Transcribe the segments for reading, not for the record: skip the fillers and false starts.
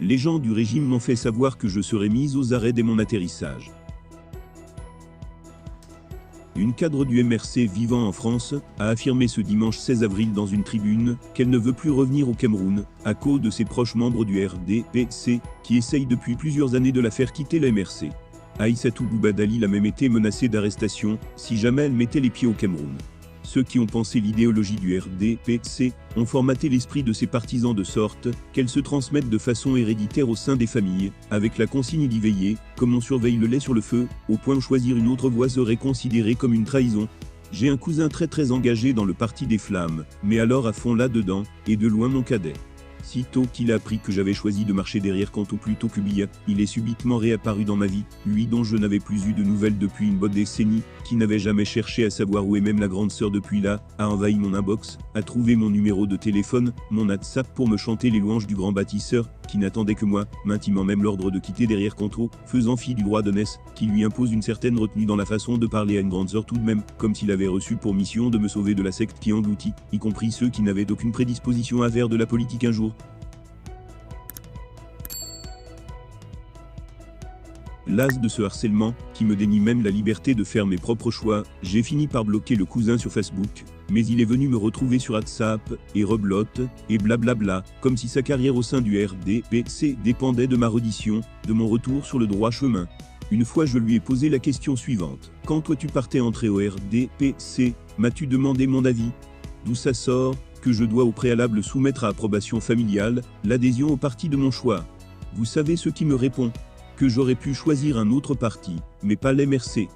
Les gens du régime m'ont fait savoir que je serais mise aux arrêts dès mon atterrissage. Une cadre du MRC vivant en France a affirmé ce dimanche 16 avril dans une tribune qu'elle ne veut plus revenir au Cameroun à cause de ses proches membres du RDPC qui essayent depuis plusieurs années de la faire quitter la MRC. Aïssatou Boubadali l'a même été menacée d'arrestation si jamais elle mettait les pieds au Cameroun. Ceux qui ont pensé l'idéologie du RDPC ont formaté l'esprit de ses partisans de sorte qu'elle se transmette de façon héréditaire au sein des familles, avec la consigne d'y veiller, comme on surveille le lait sur le feu, au point où choisir une autre voie serait considéré comme une trahison. J'ai un cousin très engagé dans le parti des Flammes, mais alors à fond là-dedans, et de loin mon cadet. Sitôt qu'il a appris que j'avais choisi de marcher derrière Kanto plutôt que Biya, il est subitement réapparu dans ma vie, lui dont je n'avais plus eu de nouvelles depuis une bonne décennie, qui n'avait jamais cherché à savoir où est même la grande sœur depuis là, a envahi mon inbox, a trouvé mon numéro de téléphone, mon WhatsApp pour me chanter les louanges du grand bâtisseur, qui n'attendait que moi, m'intimant même l'ordre de quitter derrière Kanto, faisant fi du droit d'aînesse, qui lui impose une certaine retenue dans la façon de parler à une grande sœur tout de même, comme s'il avait reçu pour mission de me sauver de la secte qui engloutit, y compris ceux qui n'avaient aucune prédisposition à faire de la politique un jour. Las de ce harcèlement, qui me dénie même la liberté de faire mes propres choix, j'ai fini par bloquer le cousin sur Facebook, mais il est venu me retrouver sur WhatsApp, et reblotte, et blablabla, comme si sa carrière au sein du RDPC dépendait de ma reddition, de mon retour sur le droit chemin. Une fois je lui ai posé la question suivante. Quand toi tu partais entrer au RDPC, m'as-tu demandé mon avis? D'où ça sort, que je dois au préalable soumettre à approbation familiale, l'adhésion au parti de mon choix? Vous savez ce qui me répond? Que j'aurais pu choisir un autre parti, mais pas l'MRC.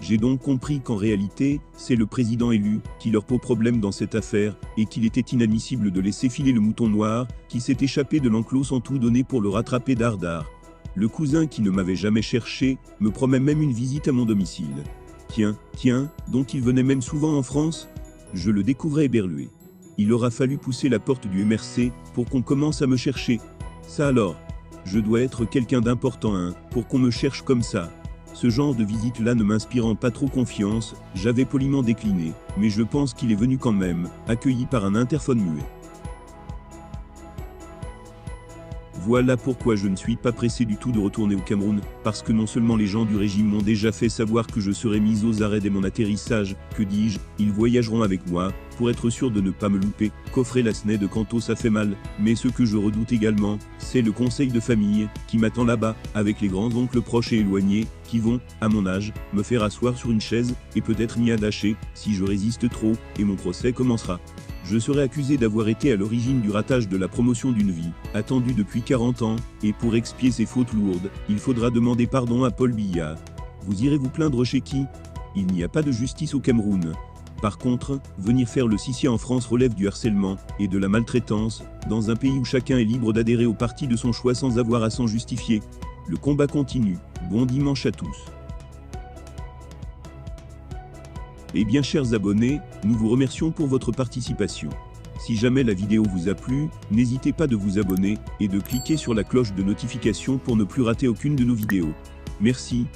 J'ai donc compris qu'en réalité, c'est le président élu qui leur pose problème dans cette affaire, et qu'il était inadmissible de laisser filer le mouton noir, qui s'est échappé de l'enclos sans tout donner pour le rattraper dardard. Le cousin qui ne m'avait jamais cherché, me promet même une visite à mon domicile. Tiens, donc il venait même souvent en France? Je le découvrais éberlué. Il aura fallu pousser la porte du MRC, pour qu'on commence à me chercher. Ça alors? Je dois être quelqu'un d'important, pour qu'on me cherche comme ça. Ce genre de visite-là ne m'inspirant pas trop confiance, j'avais poliment décliné, mais je pense qu'il est venu quand même, accueilli par un interphone muet. Voilà pourquoi je ne suis pas pressé du tout de retourner au Cameroun, parce que non seulement les gens du régime m'ont déjà fait savoir que je serais mise aux arrêts dès mon atterrissage, que dis-je, ils voyageront avec moi, pour être sûr de ne pas me louper, coffrer la SNED de Kanto ça fait mal, mais ce que je redoute également, c'est le conseil de famille, qui m'attend là-bas, avec les grands-oncles proches et éloignés, qui vont, à mon âge, me faire asseoir sur une chaise, et peut-être m'y attacher, si je résiste trop, et mon procès commencera. Je serai accusé d'avoir été à l'origine du ratage de la promotion d'une vie, attendue depuis 40 ans, et pour expier ces fautes lourdes, il faudra demander pardon à Paul Biya. Vous irez vous plaindre chez qui? Il n'y a pas de justice au Cameroun. Par contre, venir faire le sissia en France relève du harcèlement, et de la maltraitance, dans un pays où chacun est libre d'adhérer au parti de son choix sans avoir à s'en justifier. Le combat continue. Bon dimanche à tous. Eh bien chers abonnés, nous vous remercions pour votre participation. Si jamais la vidéo vous a plu, n'hésitez pas de vous abonner, et de cliquer sur la cloche de notification pour ne plus rater aucune de nos vidéos. Merci.